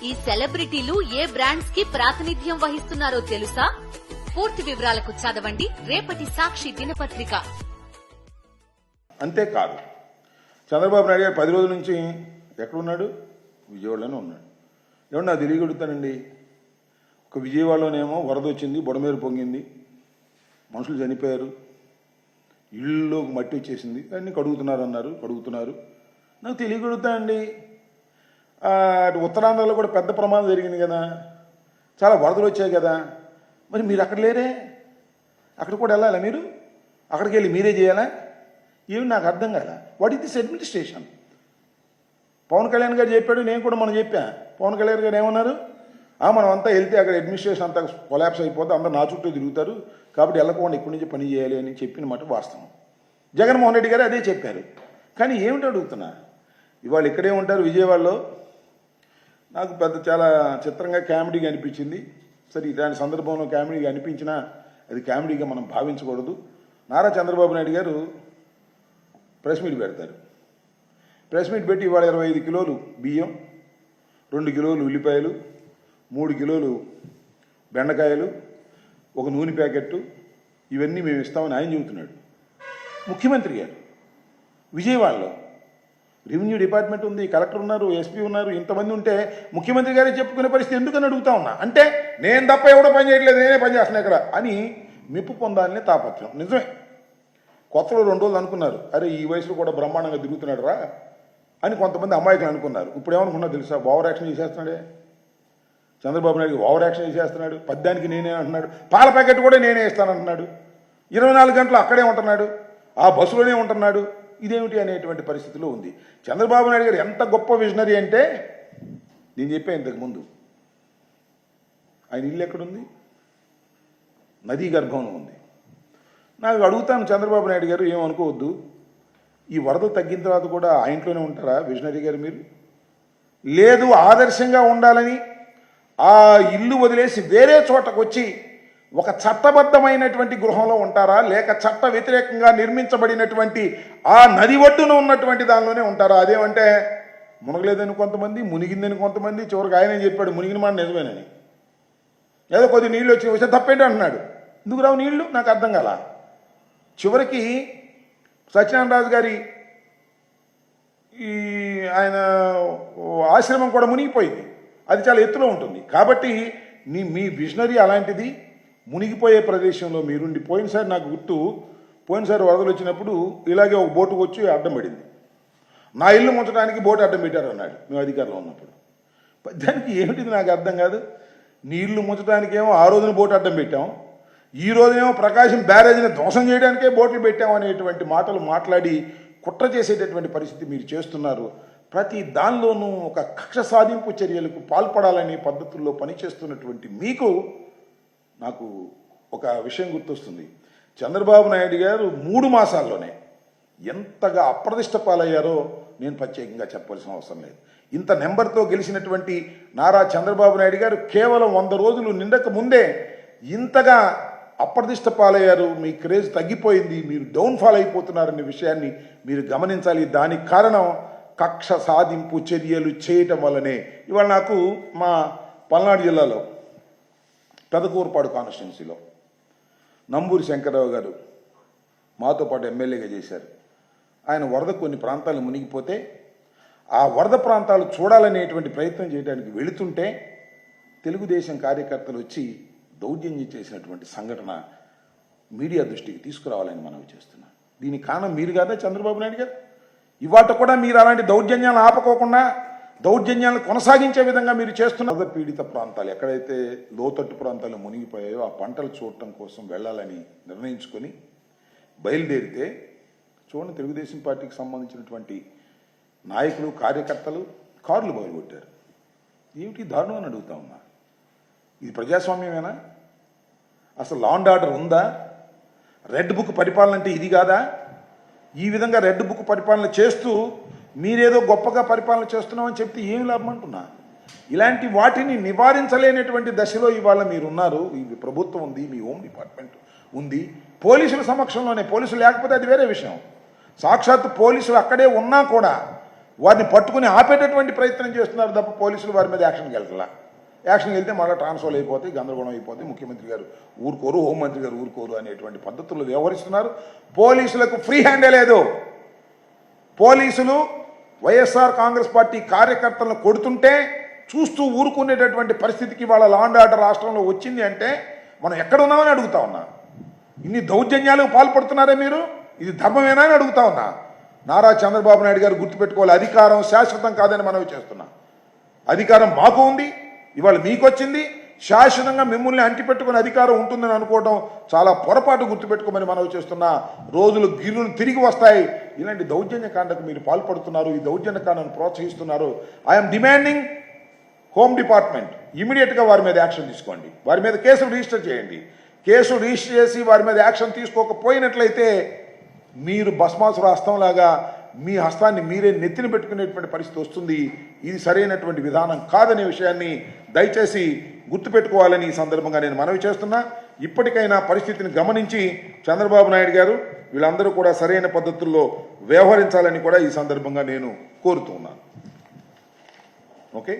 ఈ సెలబ్రిటీలు ఏ బ్రాండ్స్ కి ప్రాతినిధ్యం వహిస్తున్నారో తెలుసా? పూర్తి వివరాలకు చదవండి రేపటి సాక్షి దినపత్రిక. అంతేకాదు, చంద్రబాబు నాయుడు గారు 10 రోజుల నుంచి ఎక్కడున్నాడు? విజయవాడలోనే ఉన్నాడు. ఏమన్నా నాకు తెలియగలుగుతానండి. ఒక విజయవాడలోనేమో వరద వచ్చింది, బుడమేరు పొంగింది, మనుషులు చనిపోయారు, ఇళ్ళలోకి మట్టి వచ్చేసింది, అన్నీ కడుగుతున్నారు. నాకు తెలియగలుగుతానండి. అటు ఉత్తరాంధ్రలో కూడా పెద్ద ప్రమాదం జరిగింది కదా, చాలా వరదలు వచ్చాయి కదా, మరి మీరు అక్కడ లేరే? అక్కడ కూడా వెళ్ళాలా మీరు? అక్కడికి వెళ్ళి మీరే చేయాలా? ఏమి నాకు అర్థం కాదా. What is this administration? Pawan Kalyan గారు చెప్పాడు, నేను కూడా మనం చెప్పా. పవన్ కళ్యాణ్ గారు ఏమన్నారు? మనం అంతా వెళ్తే అక్కడ అడ్మినిస్ట్రేషన్ అంతా కొలాప్స్ అయిపోతే అందరూ నా చుట్టూ తిరుగుతారు, కాబట్టి వెళ్ళకుండా ఇక్కడి నుంచి పని చేయాలి అని చెప్పిన మాట వాస్తవం. జగన్మోహన్ రెడ్డి గారు అదే చెప్పారు. కానీ ఏమిటి అడుగుతున్నా, ఇవాళ ఇక్కడే ఉంటారు విజయవాడలో. నాకు చాలా చిత్రంగా కామెడీగా అనిపించింది. సరే, ఇలాంటి సందర్భంలో కామెడీగా అనిపించినా అది కామెడీగా మనం భావించకూడదు. నారా చంద్రబాబు నాయుడు గారు ప్రెస్ మీట్ పెడతారు. ప్రెస్ మీట్ పెట్టి ఇవాళ 25 కిలోలు బియ్యం, 2 కిలోలు ఉల్లిపాయలు, 3 కిలోలు బెండకాయలు, ఒక నూనె ప్యాకెట్టు, ఇవన్నీ మేము ఇస్తామని ఆయన చెబుతున్నాడు. ముఖ్యమంత్రి గారు విజయవాడలో రెవెన్యూ డిపార్ట్మెంట్ ఉంది, కలెక్టర్ ఉన్నారు, ఎస్పీ ఉన్నారు, ఇంతమంది ఉంటే ముఖ్యమంత్రి గారే చెప్పుకునే పరిస్థితి ఎందుకని అడుగుతా ఉన్నా. అంటే నేను తప్ప ఎవడో పని చేయట్లేదు, నేనే పని చేస్తున్నా ఇక్కడ అని మెప్పు పొందాలనే తాపత్రం. నిజమే, కొత్తలో 2 రోజులు అనుకున్నారు, అరే ఈ వయసులో కూడా బ్రహ్మాండంగా తిరుగుతున్నాడు రా అని కొంతమంది అమాయకులు అనుకున్నారు. ఇప్పుడు ఏమనుకున్నా తెలుసా? ఓవర్ యాక్షన్ చేసేస్తున్నాడే చంద్రబాబు నాయుడు. ఓవర్ యాక్షన్ చేసేస్తున్నాడు. పద్యానికి నేనే అంటున్నాడు, పాల ప్యాకెట్ కూడా నేనే ఇస్తానంటున్నాడు, 24 గంటలు అక్కడే ఉంటున్నాడు, ఆ బస్సులోనే ఉంటున్నాడు. ఇదేమిటి అనేటువంటి పరిస్థితిలో ఉంది. చంద్రబాబు నాయుడు గారు ఎంత గొప్ప విజనరీ అంటే, నేను చెప్పాను ఇంతకుముందు, ఆయన ఇల్లు ఎక్కడుంది? నదీ గర్భంలో ఉంది. నాకు అడుగుతాను, చంద్రబాబు నాయుడు గారు ఏమనుకోవద్దు, ఈ వరద తగ్గిన తర్వాత కూడా ఆ ఇంట్లోనే ఉంటారా విజనరీ గారు మీరు? లేదు, ఆదర్శంగా ఉండాలని ఆ ఇల్లు వదిలేసి వేరే చోటకు వచ్చి ఒక చట్టబద్ధమైనటువంటి గృహంలో ఉంటారా, లేక చట్ట వ్యతిరేకంగా నిర్మించబడినటువంటి ఆ నది ఒడ్డున ఉన్నటువంటి దానిలోనే ఉంటారా? అదేమంటే మునగలేదని కొంతమంది, మునిగిందని కొంతమంది, చివరికి ఆయనే చెప్పాడు మునిగిన మాట నిజమేనని. ఏదో కొద్ది నీళ్ళు వచ్చి తప్పేంటి అంటున్నాడు. ఎందుకు రావు నీళ్లు? నాకు అర్థం కాల. చివరికి సత్యనారాయణ రాజు గారి ఆయన ఆశ్రమం కూడా మునిగిపోయింది. అది చాలా ఎత్తులో ఉంటుంది. కాబట్టి మీ విజనరీ అలాంటిది. మునిగిపోయే ప్రదేశంలో మీరుండి, పోయినసారి నాకు గుర్తు, పోయినసారి వరదలు వచ్చినప్పుడు ఇలాగే ఒక బోటుకు వచ్చి అడ్డం పడింది. నా ఇల్లు ముంచడానికి బోటు అడ్డం పెట్టారు అన్నాడు మేము అధికారంలో ఉన్నప్పుడు. దానికి ఏమిటిది నాకు అర్థం కాదు. నీ ఇల్లు ముంచడానికేమో ఆ రోజున బోటు అడ్డం పెట్టాం, ఈ రోజునేమో ప్రకాశం బ్యారేజ్ని ధ్వంసం చేయడానికే బోట్లు పెట్టాం అనేటువంటి మాటలు మాట్లాడి కుట్ర చేసేటటువంటి పరిస్థితి మీరు చేస్తున్నారు. ప్రతి దానిలోనూ ఒక కక్ష సాధింపు చర్యలకు పాల్పడాలనే పద్ధతుల్లో పనిచేస్తున్నటువంటి మీకు నాకు ఒక విషయం గుర్తొస్తుంది. చంద్రబాబు నాయుడు గారు 3 మాసాల్లోనే ఎంతగా అప్రదిష్ట పాలయ్యారో నేను ప్రత్యేకంగా చెప్పాల్సిన అవసరం లేదు. ఇంత నెంబర్తో గెలిచినటువంటి నారా చంద్రబాబు నాయుడు గారు కేవలం 100 రోజులు నిండక ముందే ఇంతగా అప్రదిష్ట పాలయ్యారు. మీ క్రేజ్ తగ్గిపోయింది, మీరు డౌన్ఫాల్ అయిపోతున్నారనే విషయాన్ని మీరు గమనించాలి. దానికి కారణం కక్ష సాధింపు చర్యలు చేయటం వల్లనే. ఇవాళ నాకు మా పల్నాడు జిల్లాలో పెదకూరుపాడు కాన్స్టిట్యున్సీలో నంబూరి శంకర్రావు గారు మాతో పాటు ఎమ్మెల్యేగా చేశారు. ఆయన వరద కొన్ని ప్రాంతాలు మునిగిపోతే ఆ వరద ప్రాంతాలు చూడాలనేటువంటి ప్రయత్నం చేయడానికి వెళుతుంటే తెలుగుదేశం కార్యకర్తలు వచ్చి దౌర్జన్యం చేసినటువంటి సంఘటన మీడియా దృష్టికి తీసుకురావాలని మనవి చేస్తున్నాం. దీనికి కారణం మీరు కాదా చంద్రబాబు నాయుడు గారు? ఇవాళ కూడా మీరు అలాంటి దౌర్జన్యాలను ఆపకోకుండా దౌర్జన్యాలను కొనసాగించే విధంగా మీరు చేస్తున్న వరద పీడిత ప్రాంతాలు, ఎక్కడైతే లోతట్టు ప్రాంతాలు మునిగిపోయాయో ఆ పంటలు చూడటం కోసం వెళ్ళాలని నిర్ణయించుకొని బయలుదేరితే చూడండి, తెలుగుదేశం పార్టీకి సంబంధించినటువంటి నాయకులు కార్యకర్తలు కార్లు బయలుగొట్టారు. ఏమిటి దారుణం అని అడుగుతా ఉన్నా. ఇది ప్రజాస్వామ్యమేనా? అసలు లా అండ్ ఆర్డర్ ఉందా? రెడ్ బుక్ పరిపాలన అంటే ఇది కాదా? ఈ విధంగా రెడ్ బుక్ పరిపాలన చేస్తూ మీరేదో గొప్పగా పరిపాలన చేస్తున్నామని చెప్తే ఏం లాభం అంటున్నా. ఇలాంటి వాటిని నివారించలేనటువంటి దశలో ఇవాళ మీరున్నారు. ఈ ప్రభుత్వం ఉంది, మీ హోమ్ డిపార్ట్మెంట్ ఉంది, పోలీసుల సమక్షంలోనే. పోలీసులు లేకపోతే అది వేరే విషయం. సాక్షాత్ పోలీసులు అక్కడే ఉన్నా కూడా వారిని పట్టుకుని ఆపేటటువంటి ప్రయత్నం చేస్తున్నారు తప్ప పోలీసులు వారి మీద యాక్షన్కి వెళ్తలా. యాక్షన్కి వెళ్తే మళ్ళీ ట్రాన్స్ఫర్ అయిపోతే గందరగోళం అయిపోతే ముఖ్యమంత్రి గారు ఊరుకోరు, హోంమంత్రి గారు ఊరుకోరు అనేటువంటి పద్ధతుల్లో వ్యవహరిస్తున్నారు. పోలీసులకు ఫ్రీ హ్యాండే లేదు. పోలీసులు వైఎస్ఆర్ కాంగ్రెస్ పార్టీ కార్యకర్తలను కొడుతుంటే చూస్తూ ఊరుకునేటటువంటి పరిస్థితికి వాళ్ళ లా అండ్ ఆర్డర్ రాష్ట్రంలో వచ్చింది అంటే మనం ఎక్కడ ఉన్నామని అడుగుతా ఉన్నా. ఇన్ని దౌర్జన్యాలకు పాల్పడుతున్నారే మీరు, ఇది ధర్మమేనా అని అడుగుతా ఉన్నా. నారా చంద్రబాబు నాయుడు గారు గుర్తుపెట్టుకోవాలి, అధికారం శాశ్వతం కాదని మనవి చేస్తున్నా. అధికారం మాకు ఉంది, ఇవాళ మీకు వచ్చింది. శాశ్వతంగా మిమ్మల్ని అంటిపెట్టుకునే అధికారం ఉంటుందని అనుకోవడం చాలా పొరపాటు. గుర్తుపెట్టుకోమని మనవి చేస్తున్నా. రోజులు గిర్రును తిరిగి వస్తాయి. ఇలాంటి దౌర్జన్యకాండకు మీరు పాల్పడుతున్నారు, ఈ దౌర్జన్యకాండను ప్రోత్సహిస్తున్నారు. ఐఎమ్ డిమాండింగ్ హోమ్ డిపార్ట్మెంట్ ఇమీడియట్గా వారి మీద యాక్షన్ తీసుకోండి, వారి మీద కేసులు రిజిస్టర్ చేయండి. కేసు రిజిస్టర్ చేసి వారి మీద యాక్షన్ తీసుకోకపోయినట్లయితే మీరు భస్మాసుర హస్తంలాగా మీ హస్తాన్ని మీరే నెత్తిన పెట్టుకునేటువంటి పరిస్థితి వస్తుంది. ఇది సరైనటువంటి విధానం కాదనే విషయాన్ని దయచేసి గుర్తుపెట్టుకోవాలని ఈ సందర్భంగా నేను మనవి చేస్తున్నా. ఇప్పటికైనా పరిస్థితిని గమనించి చంద్రబాబు నాయుడు గారు వీళ్ళందరూ కూడా సరైన పద్ధతుల్లో వ్యవహరించాలని కూడా ఈ సందర్భంగా నేను కోరుతూ ఉన్నాను. ఓకే.